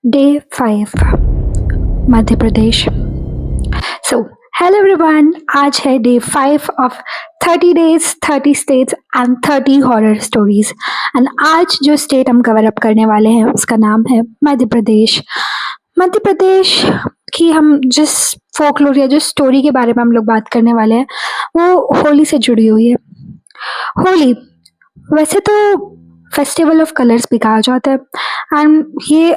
Day 5 Madhya Pradesh. So hello everyone, आज है day 5 of 30 days 30 states and 30 horror stories. And आज जो स्टेट हम कवर अप करने वाले हैं उसका नाम है मध्य प्रदेश। मध्य प्रदेश की हम जिस फोकलोर या जिस स्टोरी के बारे में हम लोग बात करने वाले हैं वो होली से जुड़ी हुई है। होली वैसे तो फेस्टिवल ऑफ कलर्स भी कहा जाता है एंड ये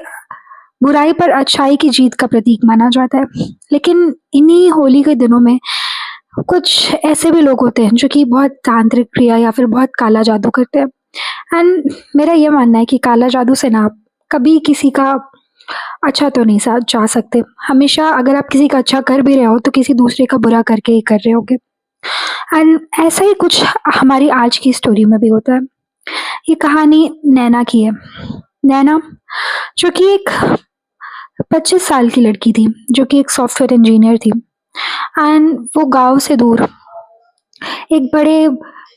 बुराई पर अच्छाई की जीत का प्रतीक माना जाता है। लेकिन इन्हीं होली के दिनों में कुछ ऐसे भी लोग होते हैं जो कि बहुत तांत्रिक क्रिया या फिर बहुत काला जादू करते हैं। एंड मेरा ये मानना है कि काला जादू से ना आप कभी किसी का अच्छा तो नहीं सा जा सकते। हमेशा अगर आप किसी का अच्छा कर भी रहे हो तो किसी दूसरे का बुरा करके ही कर रहे होगे। एंड ऐसा ही कुछ हमारी आज की स्टोरी में भी होता है। ये कहानी नैना की है। नैना जो कि एक 25 साल की लड़की थी, जो कि एक सॉफ्टवेयर इंजीनियर थी एंड वो गांव से दूर एक बड़े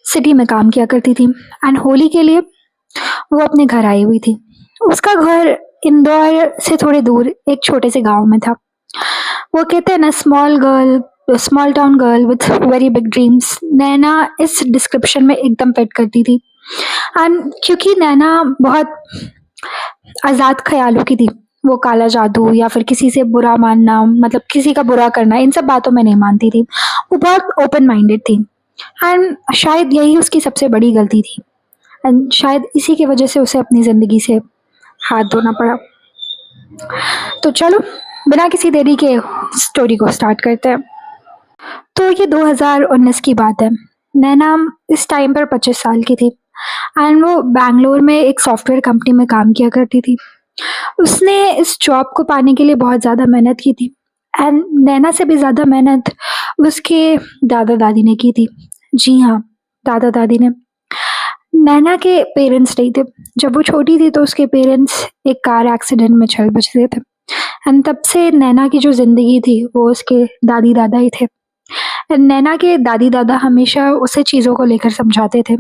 सिटी में काम किया करती थी। एंड होली के लिए वो अपने घर आई हुई थी। उसका घर इंदौर से थोड़े दूर एक छोटे से गांव में था। वो कहते हैं ना, small town girl with very big dreams. Naina इस डिस्क्रिप्शन में एकदम फिट करती थी। एंड क्योंकि नैना बहुत आज़ाद ख्यालों की थी, वो काला जादू या फिर किसी से बुरा मानना, मतलब किसी का बुरा करना, इन सब बातों में नहीं मानती थी। वो बहुत ओपन माइंडेड थी एंड शायद यही उसकी सबसे बड़ी गलती थी। एंड शायद इसी की वजह से उसे अपनी ज़िंदगी से हाथ धोना पड़ा। तो चलो बिना किसी देरी के स्टोरी को स्टार्ट करते हैं। तो ये 2019 की बात है। नैना इस टाइम पर 25 साल की थी एंड वो बैंगलोर में एक सॉफ्टवेयर कंपनी में काम किया करती थी। उसने इस जॉब को पाने के लिए बहुत ज़्यादा मेहनत की थी एंड नैना से भी ज़्यादा मेहनत उसके दादा दादी ने की थी। जी हाँ, दादा दादी ने। नैना के पेरेंट्स नहीं थे। जब वो छोटी थी तो उसके पेरेंट्स एक कार एक्सीडेंट में चल बसे थे एंड तब से नैना की जो ज़िंदगी थी वो उसके दादी दादा ही थे। एंड नैना के दादी दादा हमेशा उसे चीज़ों को लेकर समझाते थे,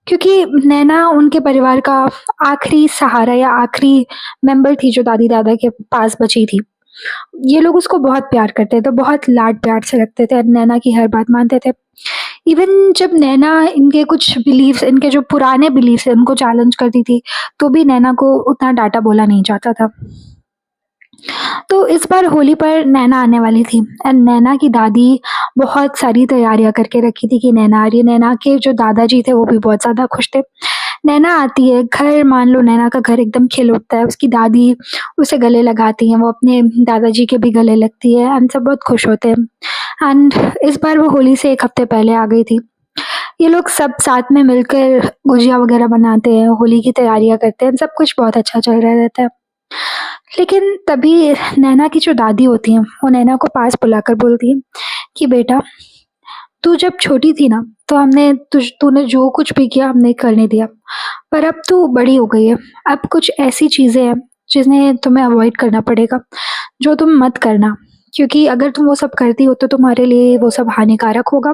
क्योंकि नैना उनके परिवार का आखिरी सहारा या आखिरी मेंबर थी जो दादी दादा के पास बची थी। ये लोग उसको बहुत प्यार करते थे, बहुत लाड प्यार से रखते थे, नैना की हर बात मानते थे। इवन जब नैना इनके कुछ बिलीव्स, इनके जो पुराने बिलीव्स है उनको चैलेंज करती थी, तो भी नैना को उतना डांटा बोला नहीं जाता था। तो इस बार होली पर नैना आने वाली थी एंड नैना की दादी बहुत सारी तैयारियां करके रखी थी कि नैना आ रही है। नैना के जो दादाजी थे वो भी बहुत ज़्यादा खुश थे। नैना आती है, घर मान लो नैना का घर एकदम खिल उठता है। उसकी दादी उसे गले लगाती हैं, वो अपने दादाजी के भी गले लगती है एंड सब बहुत खुश होते हैं। एंड इस बार वो होली से 1 हफ्ते पहले आ गई थी। ये लोग सब साथ में मिलकर गुजिया वगैरह बनाते हैं, होली की तैयारियां करते हैं, सब कुछ बहुत अच्छा चल रहा रहता है। लेकिन तभी नैना की जो दादी होती हैं वो नैना को पास बुलाकर बोलती हैं कि बेटा, तू जब छोटी थी ना तो तूने जो कुछ भी किया हमने करने दिया, पर अब तू बड़ी हो गई है। अब कुछ ऐसी चीज़ें हैं जिन्हें तुम्हें अवॉइड करना पड़ेगा, जो तुम मत करना, क्योंकि अगर तुम वो सब करती हो तो तुम्हारे लिए वो सब हानिकारक होगा।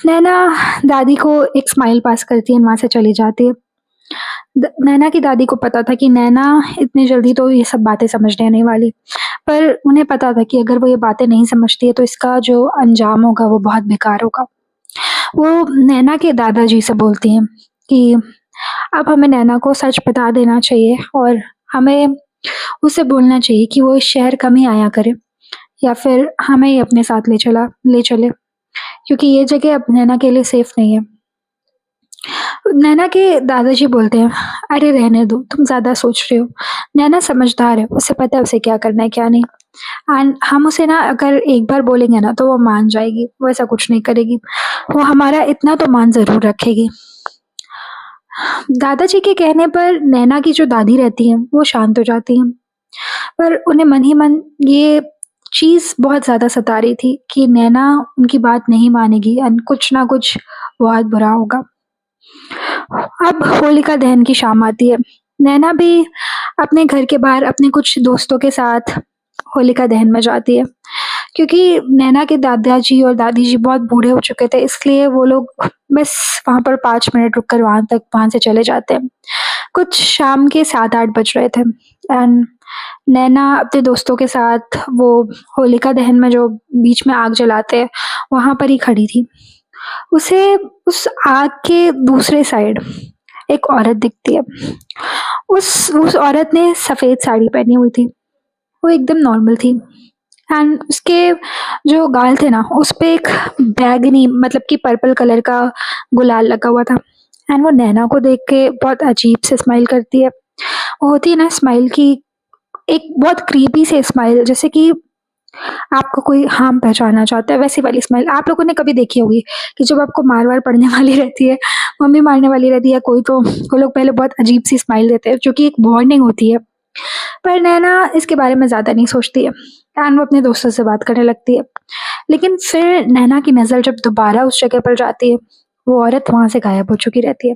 नैना दादी को एक स्माइल पास करती है, वहाँ से चली जाती है। नैना की दादी को पता था कि नैना इतनी जल्दी तो ये सब बातें समझने नहीं वाली, पर उन्हें पता था कि अगर वो ये बातें नहीं समझती है तो इसका जो अंजाम होगा वो बहुत बेकार होगा। वो नैना के दादाजी से बोलती हैं कि अब हमें नैना को सच बता देना चाहिए और हमें उसे बोलना चाहिए कि वो इस शहर कम ही आया करे, या फिर हमें ही अपने साथ ले चले, क्योंकि ये जगह अब नैना के लिए सेफ नहीं है। नैना के दादाजी बोलते हैं, अरे रहने दो, तुम ज़्यादा सोच रहे हो। नैना समझदार है, उसे पता है उसे क्या करना है क्या नहीं। एंड हम उसे ना अगर एक बार बोलेंगे ना तो वो मान जाएगी, वो ऐसा कुछ नहीं करेगी, वो हमारा इतना तो मान ज़रूर रखेगी। दादाजी के कहने पर नैना की जो दादी रहती हैं वो शांत हो जाती हैं, पर उन्हें मन ही मन ये चीज़ बहुत ज़्यादा सता रही थी कि नैना उनकी बात नहीं मानेगी एंड कुछ ना कुछ बहुत बुरा होगा। अब होलिका दहन की शाम आती है। नैना भी अपने घर के बाहर अपने कुछ दोस्तों के साथ होलिका दहन में जाती है, क्योंकि नैना के दादाजी और दादी जी बहुत बूढ़े हो चुके थे, इसलिए वो लोग बस वहाँ पर 5 मिनट रुक कर वहाँ से चले जाते हैं। कुछ शाम के 7-8 बज रहे थे एंड नैना अपने दोस्तों के साथ वो होलिका दहन में जो बीच में आग जलाते हैं, वहाँ पर ही खड़ी थी। उसे उस आग के दूसरे साइड एक औरत दिखती है। उस औरत ने सफ़ेद साड़ी पहनी हुई थी। वो एकदम नॉर्मल थी एंड उसके जो गाल थे ना, उस पे एक बैंगनी मतलब कि पर्पल कलर का गुलाल लगा हुआ था एंड वो नैना को देख के बहुत अजीब से स्माइल करती है। वो होती है ना स्माइल की एक बहुत क्रीपी से स्माइल, जैसे कि आपको कोई हार्म पहुँचाना चाहता है, वैसी वाली स्माइल आप लोगों ने कभी देखी होगी कि जब आपको मार-वार पड़ने वाली रहती है, मम्मी मारने वाली रहती है कोई, तो वो लोग पहले बहुत अजीब-सी स्माइल देते हैं, जो कि एक वार्निंग होती है। पर नैना इसके बारे में ज़्यादा नहीं सोचती है एंड वो अपने दोस्तों से बात करने लगती है। लेकिन फिर नैना की नज़र जब दोबारा उस जगह पर जाती है, वो औरत वहाँ से गायब हो चुकी रहती है।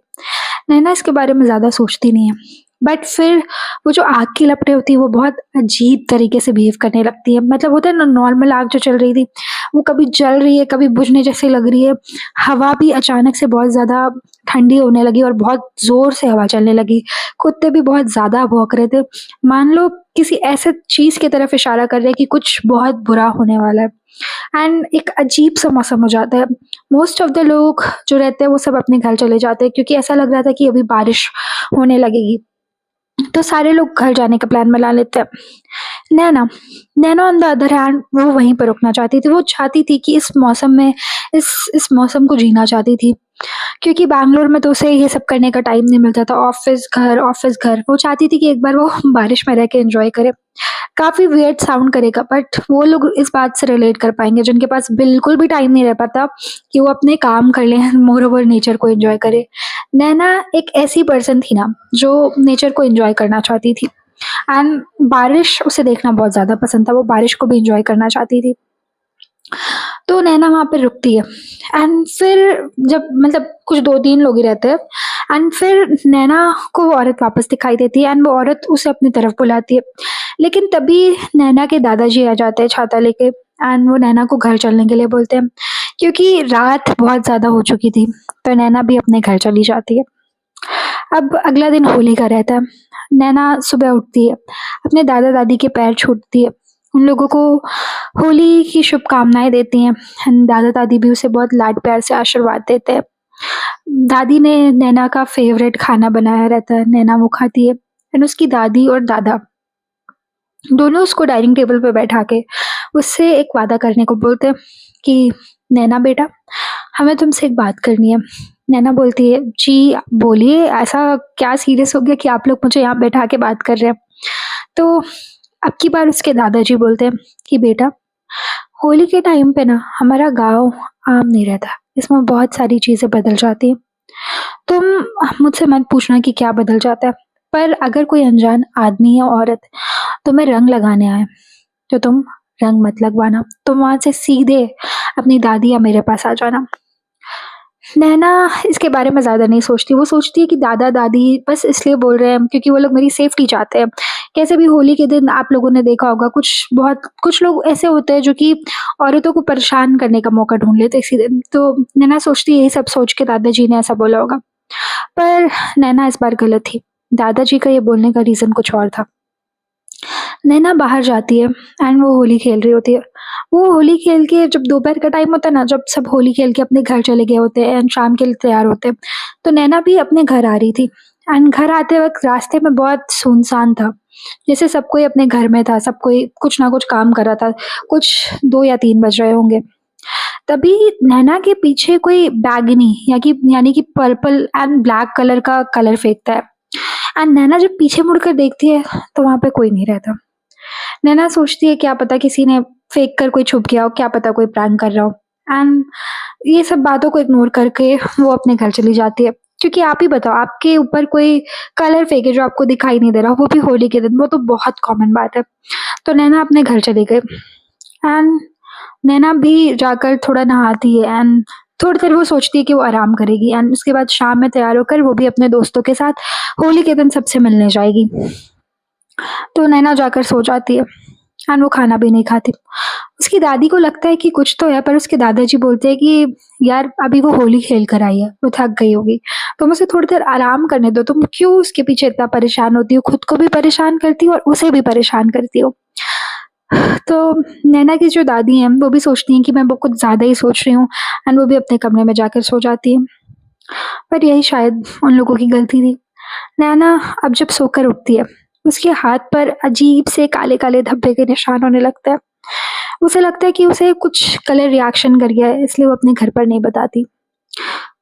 नैना इसके बारे में ज़्यादा सोचती नहीं है, बट फिर वो जो आग की लपटें होती हैं, वो बहुत अजीब तरीके से बिहेव करने लगती है। मतलब होता है ना, नॉर्मल आग जो चल रही थी, वो कभी जल रही है, कभी बुझने जैसी लग रही है। हवा भी अचानक से बहुत ज़्यादा ठंडी होने लगी और बहुत ज़ोर से हवा चलने लगी। कुत्ते भी बहुत ज़्यादा भौंक रहे थे। मान लो किसी ऐसे चीज़ की तरफ इशारा कर रहे हैं कि कुछ बहुत बुरा होने वाला है एंड एक अजीब-सा मौसम हो जाता है। मोस्ट ऑफ द लोग जो रहते हैं, वो सब अपने घर चले जाते हैं क्योंकि ऐसा लग रहा था कि अभी बारिश होने लगेगी। तो सारे लोग घर जाने का प्लान बना लेते हैं। नैना नैना ऑन द अदर हैंड वो वहीं पर रुकना चाहती थी। वो चाहती थी कि इस मौसम में इस मौसम को जीना चाहती थी। क्योंकि बैंगलोर में तो उसे ये सब करने का टाइम नहीं मिलता था, ऑफ़िस घर। वो चाहती थी कि एक बार वो बारिश में रह के एन्जॉय करे। काफ़ी वियर्ड साउंड करेगा, बट वो लोग इस बात से रिलेट कर पाएँगे जिनके पास बिल्कुल भी टाइम नहीं रह पाता कि वो अपने काम कर लें, मोर ओवर नेचर को एन्जॉय करे। नैना एक ऐसी पर्सन थी ना, जो नेचर को एन्जॉय करना चाहती थी एंड बारिश उसे देखना बहुत ज़्यादा पसंद था। वो बारिश को भी एन्जॉय करना चाहती थी। तो नैना वहाँ पे रुकती है एंड फिर जब मतलब कुछ 2-3 लोग ही रहते हैं एंड फिर नैना को वो औरत वापस दिखाई देती है एंड वो औरत उसे अपनी तरफ बुलाती है। लेकिन तभी नैना के दादाजी आ जाते हैं छाता लेके एंड वो नैना को घर चलने के लिए बोलते हैं क्योंकि रात बहुत ज़्यादा हो चुकी थी, तो नैना भी अपने घर चली जाती है। अब अगला दिन होली का रहता है। नैना सुबह उठती है, अपने दादा-दादी के पैर छूटती है, उन लोगों को होली की शुभकामनाएँ देती हैं एंड दादा-दादी भी उसे बहुत लाड-प्यार से आशीर्वाद देते हैं। दादी ने नैना का फ़ेवरेट खाना बनाया रहता है, नैना वो खाती है एंड उसकी दादी और दादा दोनों उसको डाइनिंग टेबल पे बैठा के उससे एक वादा करने को बोलते हैं कि नैना बेटा, हमें तुमसे एक बात करनी है। नैना बोलती है, जी बोलिए, ऐसा क्या सीरियस हो गया कि आप लोग मुझे यहाँ बैठा के बात कर रहे हैं? तो अब की बार उसके दादाजी बोलते हैं कि बेटा, होली के टाइम पे ना हमारा गाँव आम नहीं रहता, इसमें बहुत सारी चीज़ें बदल जाती हैं। तुम मुझसे मत पूछना कि क्या बदल जाता है, पर अगर कोई अनजान आदमी या औरत तुम्हें रंग लगाने आए, तो तुम रंग मत लगवाना, तुम वहाँ से सीधे अपनी दादी या मेरे पास आ जाना। नैना इसके बारे में ज़्यादा नहीं सोचती, वो सोचती है कि दादा-दादी बस इसलिए बोल रहे हैं क्योंकि वो लोग मेरी सेफ्टी चाहते हैं। कैसे भी होली के दिन आप लोगों ने देखा होगा कुछ लोग ऐसे होते हैं जो कि औरतों को परेशान करने का मौका ढूँढ लेते हैं इसी दिन। तो नैना सोचती है यही सब सोच के दादाजी ने ऐसा बोला होगा। पर नैना इस बार गलत थी। दादाजी का ये बोलने का रीज़न कुछ और था। नैना बाहर जाती है एंड वो होली खेल रही होती है। वो होली खेल के जब दोपहर का टाइम होता है ना, जब सब होली खेल के अपने घर चले गए होते हैं एंड शाम के लिए तैयार होते हैं, तो नैना भी अपने घर आ रही थी एंड घर आते वक़्त रास्ते में बहुत सुनसान था। जैसे सब कोई अपने घर में था, सब कोई कुछ ना कुछ काम कर रहा था। कुछ 2 या 3 बज रहे होंगे। तभी नैना के पीछे कोई बैंगनी यानी कि पर्पल एंड ब्लैक कलर का कलर फेंकता है एंड नैना जब पीछे मुड़कर देखती है, तो वहाँ पे कोई नहीं रहता। नैना सोचती है क्या पता किसी ने फेंक कर कोई छुप गया हो, क्या पता कोई प्रैंक कर रहा हो एंड ये सब बातों को इग्नोर करके वो अपने घर चली जाती है। क्योंकि आप ही बताओ, आपके ऊपर कोई कलर फेंके जो आपको दिखाई नहीं दे रहा, वो भी होली के दिन, वो तो बहुत कॉमन बात है। तो नैना अपने घर चली गई एंड नैना भी जाकर थोड़ा नहाती है एंड थोड़ी देर वो सोचती है कि वो आराम करेगी एंड उसके बाद शाम में तैयार होकर वो भी अपने दोस्तों के साथ होली के दिन सबसे मिलने जाएगी। तो नैना जाकर सो जाती है। एंड वो खाना भी नहीं खाती। उसकी दादी को लगता है कि कुछ तो है, पर उसके दादाजी बोलते हैं कि यार अभी वो होली खेल कर आई है, वो थक गई होगी, तुम उसे थोड़ी देर आराम करने दो, तुम क्यों उसके पीछे इतना परेशान होती हो, खुद को भी परेशान करती हो और उसे भी परेशान करती हो। तो नैना की जो दादी हैं वो भी सोचती हैं कि मैं वो कुछ ज़्यादा ही सोच रही हूँ, एंड वो भी अपने कमरे में जाकर सो जाती है। पर यही शायद उन लोगों की गलती थी। नैना अब जब सोकर उठती है, उसके हाथ पर अजीब से काले-काले धब्बे के निशान होने लगते हैं। उसे लगता है कि उसे कुछ कलर रिएक्शन कर गया है, इसलिए वो अपने घर पर नहीं बताती।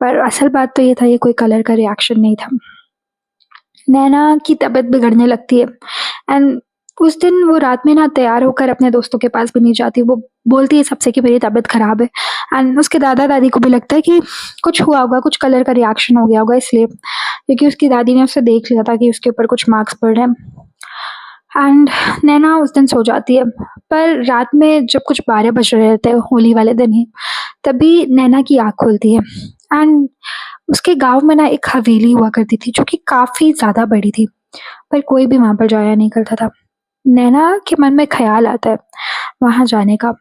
पर असल बात तो ये था, ये कोई कलर का रिएक्शन नहीं था। नैना की तबीयत बिगड़ने लगती है, एंड उस दिन वो रात में ना तैयार होकर अपने दोस्तों के पास भी नहीं जाती। वो बोलती है सबसे कि मेरी तबीयत खराब है, एंड उसके दादा-दादी को भी लगता है कि कुछ हुआ होगा, कुछ कलर का रिएक्शन हो गया होगा इसलिए, क्योंकि उसकी दादी ने उसे देख लिया था कि उसके ऊपर कुछ मार्क्स पड़ रहे हैं। एंड नैना उस दिन सो जाती है। पर रात में जब कुछ 12 बज रहे होते हैं, होली वाले दिन ही, तभी नैना की आँख खुलती है, एंड उसके गाँव में ना एक हवेली हुआ करती थी जो कि काफ़ी ज़्यादा बड़ी थी, पर कोई भी वहाँ पर जाया नहीं करता था। नैना के मन में ख़्याल आता है वहाँ जाने का।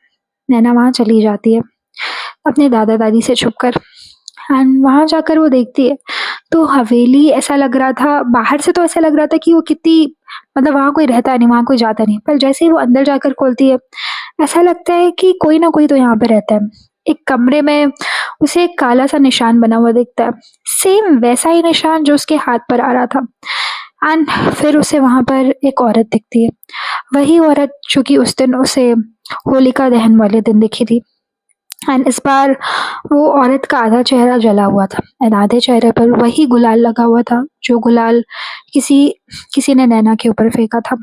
नैना वहाँ चली जाती है अपने दादा-दादी से छुपकर, एंड वहाँ जाकर वो देखती है तो हवेली ऐसा लग रहा था, बाहर से तो ऐसा लग रहा था कि वो कितनी, मतलब वहाँ कोई रहता नहीं, वहाँ कोई जाता नहीं। पर जैसे ही वो अंदर जाकर खोलती है, ऐसा लगता है कि कोई ना कोई तो यहाँ पे रहता है। एक कमरे में उसे एक काला-सा निशान बना हुआ दिखता है। सेम वैसा ही निशान जो उसके हाथ पर आ रहा था, एंड फिर उसे वहाँ पर एक औरत दिखती है। वही औरत जो कि उस दिन उसे होलिका दहन वाले दिन दिखी थी, एंड इस बार वो औरत का आधा चेहरा जला हुआ था, एंड आधे चेहरे पर वही गुलाल लगा हुआ था जो गुलाल किसी किसी ने नैना के ऊपर फेंका था।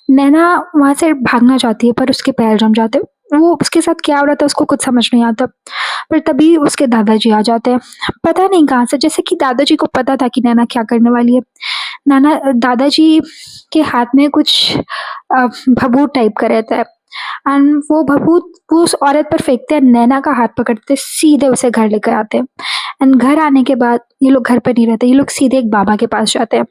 नैना वहाँ से भागना चाहती है, पर उसके पैर जम जाते हैं। वो उसके साथ क्या हो रहा था उसको कुछ समझ नहीं आता। पर तभी उसके दादाजी आ जाते हैं, पता नहीं कहाँ से, जैसे कि दादाजी को पता था कि नैना क्या करने वाली है। दादाजी के हाथ में कुछ भभूत टाइप का रहता है, एंड वो भभूत वो उस औरत पर फेंकते हैं, नैना का हाथ पकड़ते सीधे उसे घर लेकर आते हैं। एंड घर आने के बाद ये लोग घर पे नहीं रहते, ये लोग सीधे एक बाबा के पास जाते हैं।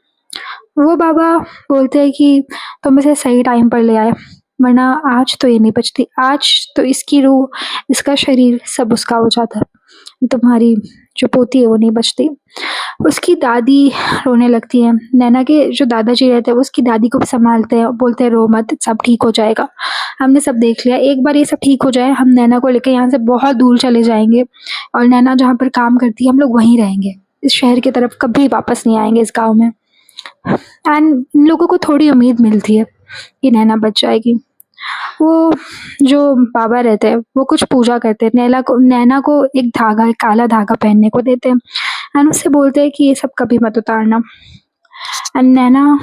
वो बाबा बोलते हैं कि तुम इसे सही टाइम पर ले आए, वरना आज तो ये नहीं बचती, आज तो इसकी रूह, इसका शरीर सब उसका हो जाता, तुम्हारी जो पोती है वो नहीं बचती। उसकी दादी रोने लगती है। नैना के जो दादाजी रहते हैं वो उसकी दादी को भी सँभालते हैं, बोलते हैं रो मत, सब ठीक हो जाएगा। हमने सब देख लिया, एक बार ये सब ठीक हो जाए, हम नैना को लेके यहाँ से बहुत दूर चले जाएँगे, और नैना जहाँ पर काम करती है हम लोग वहीं रहेंगे। इस शहर की तरफ कभी वापस नहीं आएँगे, इस गाँव में। एंड इन लोगों को थोड़ी उम्मीद मिलती है कि नैना बच जाएगी। वो जो बाबा रहते हैं वो कुछ पूजा करते हैं, नैना को एक धागा, एक काला धागा पहनने को देते हैं, एंड उससे बोलते हैं कि ये सब कभी मत उतारना। एंड नैना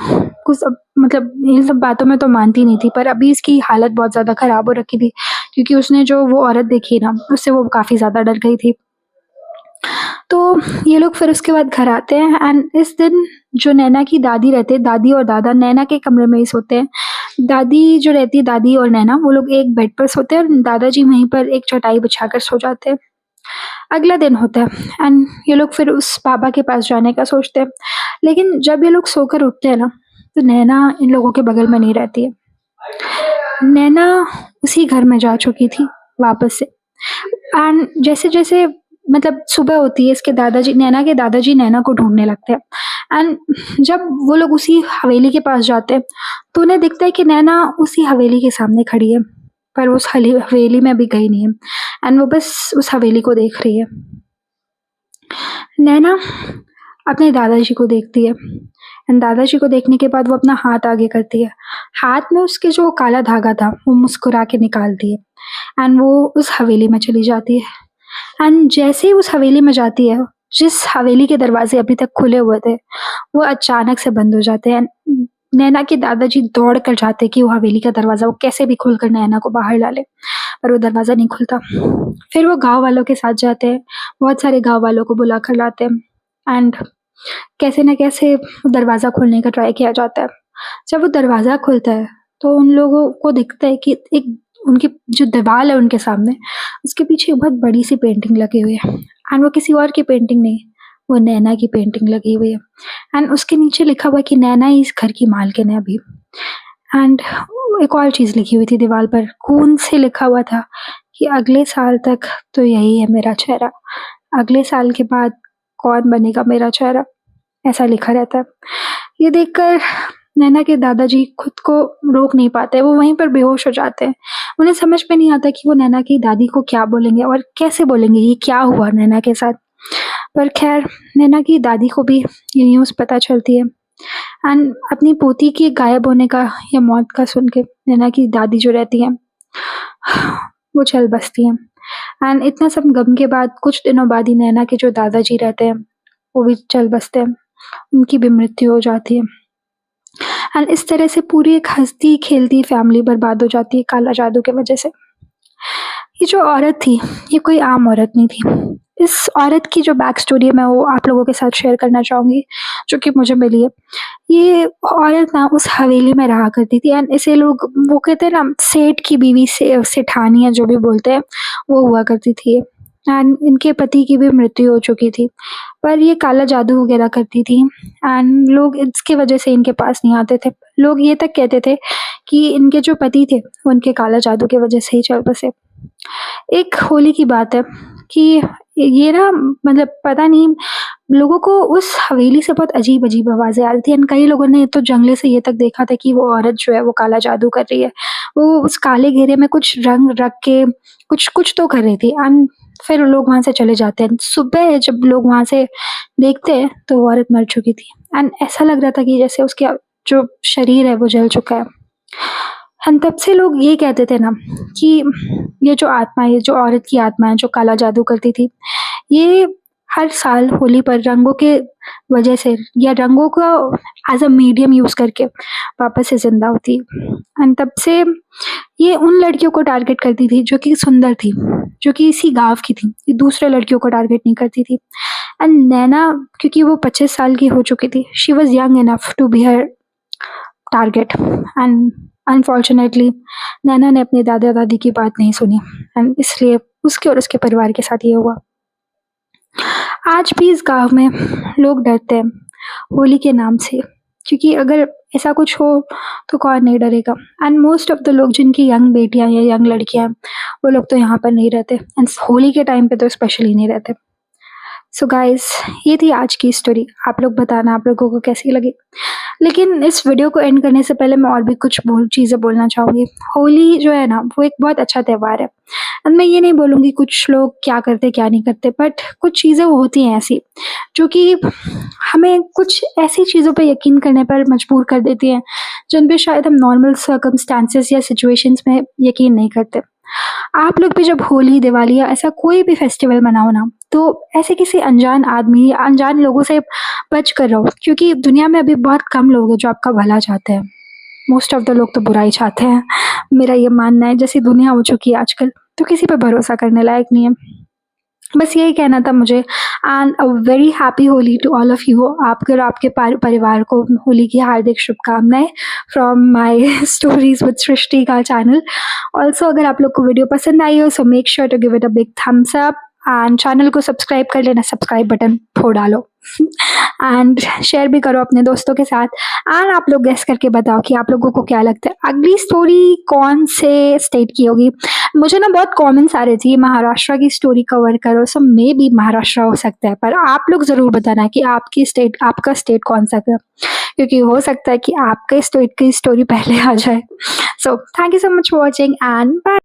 को सब, मतलब इन सब बातों में तो मानती नहीं थी, पर अभी इसकी हालत बहुत ज़्यादा ख़राब हो रखी थी, क्योंकि उसने जो वो औरत देखी ना, उससे वो काफ़ी ज़्यादा डर गई थी। तो ये लोग फिर उसके बाद घर आते हैं, एंड इस दिन जो नैना की दादी रहती है, दादी और दादा नैना के कमरे में ही सोते हैं। दादी जो रहती है, दादी और नैना, वो लोग एक बेड पर सोते हैं, और दादाजी वहीं पर एक चटाई बिछाकर सो जाते हैं। अगला दिन होता है, एंड ये लोग फिर उस बाबा के पास जाने का सोचते हैं। लेकिन जब ये लोग सोकर उठते हैं ना, तो नैना इन लोगों के बगल में नहीं रहती है। नैना उसी घर में जा चुकी थी वापस से, एंड जैसे-जैसे, मतलब सुबह होती है, इसके दादाजी, नैना के दादाजी नैना को ढूँढने लगते हैं, एंड जब वो लोग उसी हवेली के पास जाते हैं, तो उन्हें दिखता है कि नैना उसी हवेली के सामने खड़ी है, पर उस हली हवेली में अभी गई नहीं है, एंड वो बस उस हवेली को देख रही है। नैना अपने दादाजी को देखती है, एंड दादाजी को देखने के बाद वो अपना हाथ आगे करती है। हाथ में उसके जो काला धागा था, वो मुस्कुरा के निकालती है, एंड वो उस हवेली में चली जाती है। एंड जैसे ही उस हवेली में जाती है, जिस हवेली के दरवाजे अभी तक खुले हुए थे, वो अचानक से बंद हो जाते हैं। नैना के दादाजी दौड़ कर जाते हैं कि वो हवेली का दरवाज़ा वो कैसे भी खोलकर नैना को बाहर डालें, पर वो दरवाज़ा नहीं खुलता। फिर वो गाँव वालों के साथ जाते हैं, बहुत सारे गाँव वालों को बुला कर लाते हैं, एंड कैसे न कैसे दरवाज़ा खोलने का ट्राई किया जाता है। जब वो दरवाज़ा खुलता है, तो उन लोगों को दिखता है कि एक, उनकी जो दीवाल है उनके सामने, उसके पीछे एक बहुत बड़ी-सी पेंटिंग लगी हुई है, एंड वो किसी और की पेंटिंग नहीं, वो नैना की पेंटिंग लगी हुई है, एंड उसके नीचे लिखा हुआ है कि नैना ही इस घर की मालकिन है अभी। एंड एक और चीज़ लिखी हुई थी दीवार पर, खून से लिखा हुआ था कि अगले साल तक तो यही है मेरा चेहरा, अगले साल के बाद कौन बनेगा मेरा चेहरा, ऐसा लिखा रहता है। ये देखकर नैना के दादाजी खुद को रोक नहीं पाते, वो वहीं पर बेहोश हो जाते हैं। उन्हें समझ में नहीं आता कि वो नैना की दादी को क्या बोलेंगे और कैसे बोलेंगे, ये क्या हुआ नैना के साथ। पर खैर, नैना की दादी को भी ये न्यूज़ पता चलती है एंड अपनी पोती के गायब होने का या मौत का सुन के नैना की दादी जो रहती हैं, वो चल बसती हैं। एंड इतना सब गम के बाद कुछ दिनों बाद ही नैना के जो दादाजी रहते हैं, वो भी चल बसते हैं, उनकी भी मृत्यु हो जाती है। एंड इस तरह से पूरी एक हँसती-खेलती फैमिली बर्बाद हो जाती है काला जादू की वजह से। ये जो औरत थी, ये कोई आम औरत नहीं थी। इस औरत की जो बैक स्टोरी है मैं वो आप लोगों के साथ शेयर करना चाहूँगी, जो कि मुझे मिली है। ये औरत ना उस हवेली में रहा करती थी एंड इसे लोग वो कहते हैं ना सेठ की बीवी से सेठानी या जो भी बोलते हैं, वो हुआ करती थी ये। एंड इनके पति की भी मृत्यु हो चुकी थी। पर ये काला जादू वगैरह करती थी एंड लोग इसकी वजह से इनके पास नहीं आते थे। लोग ये तक कहते थे कि इनके जो पति थे, वो इनके काला जादू की वजह से ही चल बसे। एक होली की बात है कि ये ना मतलब पता नहीं लोगों को उस हवेली से बहुत अजीब-अजीब आवाज़ें आ रही थी एंड कई लोगों ने तो जंगले से ये तक देखा था कि वो औरत जो है वो काला जादू कर रही है। वो उस काले घेरे में कुछ रंग रख के कुछ तो कर रही थी एंड फिर लोग वहाँ से चले जाते हैं। सुबह जब लोग वहाँ से देखते हैं तो वो औरत मर चुकी थी एंड ऐसा लग रहा था कि जैसे उसके जो शरीर है वो जल चुका है। एंड तब से लोग ये कहते थे ना कि ये जो आत्मा है, ये जो औरत की आत्मा है जो काला जादू करती थी, ये हर साल होली पर रंगों के वजह से या रंगों को एज़ अ मीडियम यूज़ करके वापस से ज़िंदा होती है। एंड तब से ये उन लड़कियों को टारगेट करती थी जो कि सुंदर थी, जो कि इसी गाँव की थी, ये दूसरे लड़कियों को टारगेट नहीं करती थी। एंड नैना क्योंकि वो 25 साल की हो चुकी थी, she was young enough to be her target and unfortunately Naina ने अपने दादा-दादी की बात नहीं सुनी एंड इसलिए उसके और उसके परिवार के साथ ये हुआ। आज भी इस गाँव में लोग डरते हैं होली के नाम से क्योंकि अगर ऐसा कुछ हो तो कौन नहीं डरेगा एंड मोस्ट ऑफ द लोग जिनकी यंग बेटियाँ या यंग लड़कियाँ हैं, वो लोग तो यहाँ पर नहीं रहते एंड होली के टाइम पे तो स्पेशली नहीं रहते। सो गाइस, ये थी आज की स्टोरी। आप लोग बताना आप लोगों को कैसी लगी। लेकिन इस वीडियो को एंड करने से पहले मैं और भी कुछ चीज़ें बोलना चाहूँगी। होली जो है ना वो एक बहुत अच्छा त्योहार है एंड मैं ये नहीं बोलूँगी कुछ लोग क्या करते क्या नहीं करते, बट कुछ चीज़ें होती हैं ऐसी जो कि हमें कुछ ऐसी चीज़ों पे यकीन करने पर मजबूर कर देती हैं जिन पे शायद हम नॉर्मल सर्कमस्टेंसेस या सिचुएशंस में यकीन नहीं करते। आप लोग भी जब होली, दिवाली या ऐसा कोई भी फेस्टिवल मनाओ ना, तो ऐसे किसी अनजान आदमी या अनजान लोगों से बच कर रहो क्योंकि दुनिया में अभी बहुत कम लोग हैं जो आपका भला चाहते हैं। मोस्ट ऑफ द लोग तो बुरा ही चाहते हैं। मेरा ये मानना है, जैसी दुनिया हो चुकी है आजकल, तो किसी पे भरोसा करने लायक नहीं है। बस यही कहना था मुझे and a very happy Holi to all of you. आपके और आपके परिवार को होली की हार्दिक शुभकामनाएँ from my stories with Srishti का चैनल। ऑल्सो अगर आप लोग को वीडियो पसंद आई हो so make sure to give it a big thumbs up and channel को सब्सक्राइब कर लेना, सब्सक्राइब बटन फोड़ डालो एंड शेयर भी करो अपने दोस्तों के साथ एंड आप लोग गेस करके बताओ कि आप लोगों को क्या लगता है अगली स्टोरी कौन से स्टेट की होगी। मुझे ना बहुत कमेंट्स आ रहे थे महाराष्ट्र की स्टोरी कवर करो, सो मे बी महाराष्ट्र हो सकता है, पर आप लोग ज़रूर बताना कि आपका स्टेट कौन सा है क्योंकि हो सकता है कि आपके स्टेट की स्टोरी पहले आ जाए। So thank you so much for watching and bye.